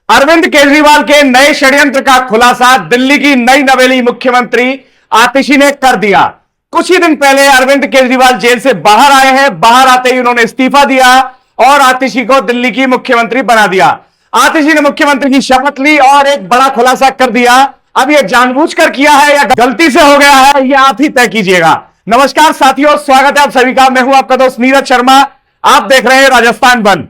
अरविंद केजरीवाल के नए षड्यंत्र का खुलासा दिल्ली की नई नवेली मुख्यमंत्री आतिशी ने कर दिया। कुछ ही दिन पहले अरविंद केजरीवाल जेल से बाहर आए हैं। बाहर आते ही उन्होंने इस्तीफा दिया और आतिशी को दिल्ली की मुख्यमंत्री बना दिया। आतिशी ने मुख्यमंत्री की शपथ ली और एक बड़ा खुलासा कर दिया। अब यह जानबूझकर किया है या गलती से हो गया है, यह आप ही तय कीजिएगा। नमस्कार साथियों, स्वागत है आप सभी का। मैं हूं आपका दोस्त नीरज शर्मा। आप देख रहे हैं राजस्थान बंद।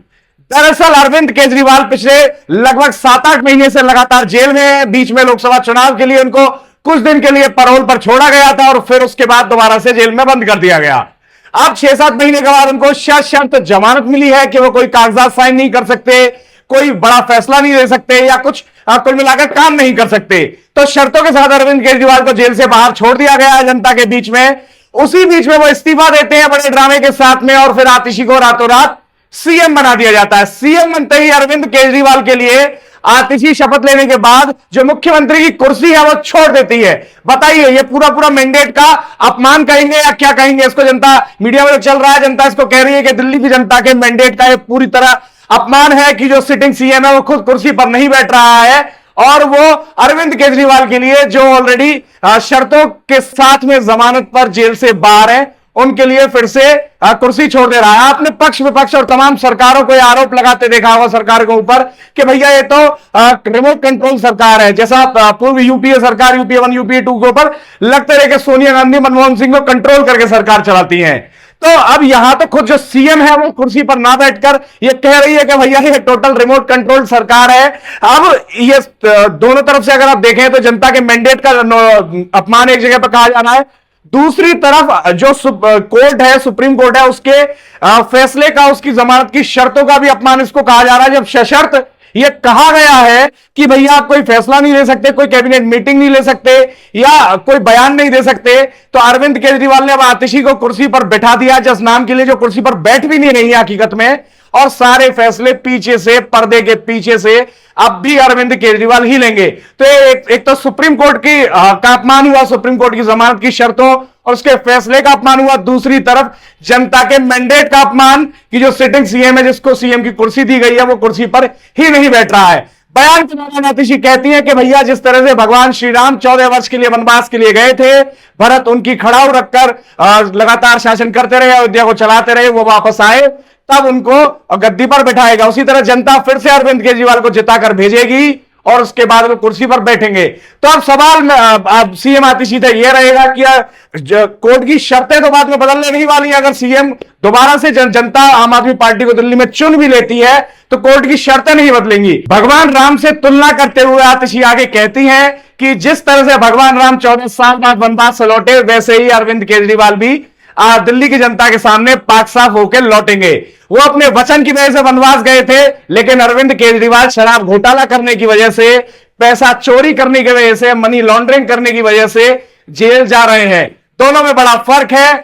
दरअसल अरविंद केजरीवाल पिछले लगभग 7-8 महीने से लगातार जेल में है। बीच में लोकसभा चुनाव के लिए उनको कुछ दिन के लिए पैरोल पर छोड़ा गया था और फिर उसके बाद दोबारा से जेल में बंद कर दिया गया। अब 6-7 महीने के बाद उनको शर्त जमानत मिली है कि वो कोई कागजात साइन नहीं कर सकते, कोई बड़ा फैसला नहीं ले सकते या कुछ कुल मिलाकर काम नहीं कर सकते। तो शर्तों के साथ अरविंद केजरीवाल को जेल से बाहर छोड़ दिया गया है जनता के बीच में। उसी बीच में वो इस्तीफा देते हैं बड़े ड्रामे के साथ में और फिर आतिशी को रातों रात सीएम बना दिया जाता है। सीएम बनते ही अरविंद केजरीवाल के लिए आतिशी शपथ लेने के बाद जो मुख्यमंत्री की कुर्सी है वो छोड़ देती है। बताइए, ये पूरा मैंडेट का अपमान कहेंगे या क्या कहेंगे? इसको जनता, मीडिया में चल रहा है, जनता इसको कह रही है कि दिल्ली की जनता के मैंडेट का ये पूरी तरह अपमान है कि जो सिटिंग सीएम है वो खुद कुर्सी पर नहीं बैठ रहा है और वो अरविंद केजरीवाल के लिए जो ऑलरेडी शर्तों के साथ में जमानत पर जेल से बाहर है, उनके लिए फिर से कुर्सी छोड़ दे रहा है। आपने पक्ष विपक्ष और तमाम सरकारों को यह आरोप लगाते देखा होगा सरकार के ऊपर कि भैया ये तो रिमोट कंट्रोल सरकार है। जैसा पूर्व यूपीए सरकार, यूपीए 1 यूपीए 2 के ऊपर लगते रहे कि सोनिया गांधी मनमोहन सिंह को कंट्रोल करके सरकार चलाती है। तो अब यहां तो खुद जो सीएम है वो कुर्सी पर ना बैठकर ये कह रही है कि भैया ये टोटल रिमोट कंट्रोल सरकार है। अब ये दोनों तरफ से अगर आप देखें तो जनता के मैंडेट का अपमान एक जगह पर कहा जा रहा है, दूसरी तरफ जो कोर्ट है, सुप्रीम कोर्ट है, उसके फैसले का, उसकी जमानत की शर्तों का भी अपमान इसको कहा जा रहा है। जब सशर्त यह कहा गया है कि भैया आप कोई फैसला नहीं ले सकते, कोई कैबिनेट मीटिंग नहीं ले सकते या कोई बयान नहीं दे सकते, तो अरविंद केजरीवाल ने अब आतिशी को कुर्सी पर बैठा दिया, जिस नाम के लिए जो कुर्सी पर बैठ भी नहीं रही है हकीकत में, और सारे फैसले पीछे से, पर्दे के पीछे से अब भी अरविंद केजरीवाल ही लेंगे। तो एक तो सुप्रीम कोर्ट की का अपमान हुआ, सुप्रीम कोर्ट की जमानत की शर्तों और उसके फैसले का अपमान हुआ। दूसरी तरफ जनता के मैंडेट का अपमान कि जो सिटिंग सीएम है, जिसको सीएम की कुर्सी दी गई है, वो कुर्सी पर ही नहीं बैठ रहा है। बयान के दौरान आतिशी कहती है कि भैया जिस तरह से भगवान श्री राम 14 वर्ष के लिए वनवास के लिए गए थे, भरत उनकी खड़ाऊ रखकर लगातार शासन करते रहे, अयोध्या को चलाते रहे, वो वापस आए तब उनको गद्दी पर बैठाएगा। उसी तरह जनता फिर से अरविंद केजरीवाल को जिताकर भेजेगी और उसके बाद वो कुर्सी पर बैठेंगे। तो अब सवाल अब सीएम आतिशी से यह रहेगा कि कोर्ट की शर्तें तो बाद में बदलने नहीं वाली है। अगर सीएम दोबारा से जनता आम आदमी पार्टी को दिल्ली में चुन भी लेती है तो कोर्ट की शर्तें नहीं बदलेंगी। भगवान राम से तुलना करते हुए आतिशी आगे कहती हैं कि जिस तरह से भगवान राम 14 साल बाद वनवास से लौटे, वैसे ही अरविंद केजरीवाल भी दिल्ली की जनता के सामने पाक साफ होकर लौटेंगे। वो अपने वचन की वजह से वनवास गए थे, लेकिन अरविंद केजरीवाल शराब घोटाला करने की वजह से, पैसा चोरी करने की वजह से, मनी लॉन्ड्रिंग करने की वजह से जेल जा रहे हैं। दोनों में बड़ा फर्क है